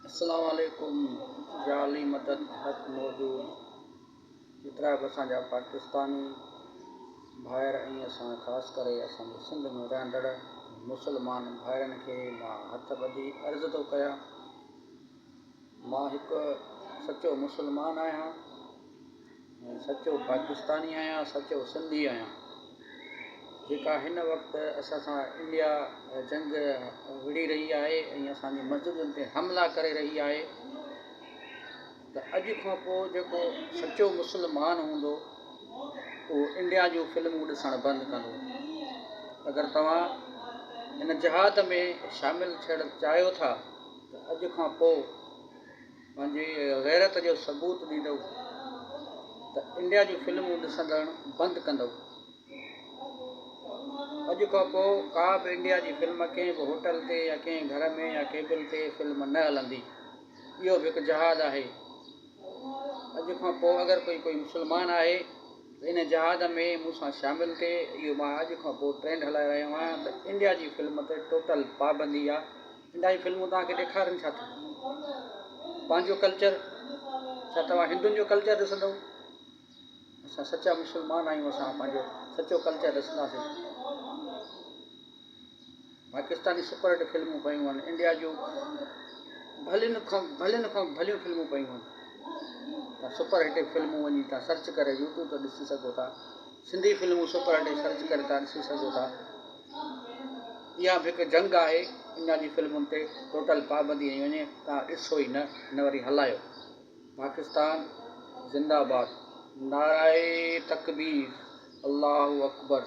अस्सलाम वालेकुम। जाली मदद हक़ मौजूद जेतिरा बि असांजा पाकिस्तानी भाइर ऐं असां ख़ासि करे असांजे सिंध में रहंदड़ मुस्लमान भाइरनि खे मां हथ ॿधी अर्ज़ु थो कयां। मां हिकु सचो मुस्लमान आहियां ऐं सचो पाकिस्तानी आहियां, सचो सिंधी आहियां। जेका हिन वक़्तु असां सां इंडिया जंग विड़ी रही आहे ऐं असांजी मस्जिदुनि ते हमला करे रही आहे, त अॼु खां पोइ जेको सचो मुस्लमान हूंदो उहो इंडिया जूं फिल्मूं ॾिसणु बंदि कंदो। अगरि तव्हां हिन जिहाद में शामिलु थियणु चाहियो था त अॼु खां पोइ पंहिंजी गैरत जो सबूत ॾींदव त इंडिया जूं फिल्मूं ॾिसंदड़ बंदि कंदव। अॼु खां पोइ का बि इंडिया जी फिल्म कंहिं बि होटल ते या कंहिं घर में या केबल ते फिल्म न हलंदी। इहो बि हिकु जहाद आहे। अॼु खां पोइ अगरि कोई मुस्लमान आहे त इन जहाद में मूंसां शामिलु थिए। इहो मां अॼु खां पोइ ट्रेंड हलाए रहियो आहियां त इंडिया जी फिल्म ते टोटल पाबंदी आहे। इंडिया जी फिल्मूं तव्हांखे ॾेखारनि छा थियूं? पंहिंजो कल्चर छा तव्हां हिंदुनि जो कल्चर ॾिसंदव? असां सचा मुस्लमान आहियूं, असां पंहिंजो सचो कल्चर ॾिसंदासीं। पाकिस्तानी सुपर हिट फिल्मूं पयूं आहिनि, इंडिया जूं भलियुनि खां भलियूं फिल्मूं पयूं आहिनि। तव्हां सुपर हिट फिल्मूं वञी तव्हां सर्च करे यूट्यूब ते ॾिसी सघो था। सिंधी फिल्मूं सुपर हिट सर्च करे तव्हां ॾिसी सघो था। इहा बि हिकु जंग आहे इंडिया जी फिल्मुनि ते टोटल पाबंदी हई वञे। तव्हां ॾिसो ई न वरी हलायो। पाकिस्तान ज़िंदाबाद, नाराए तकबीर, अल्लाहु अकबर।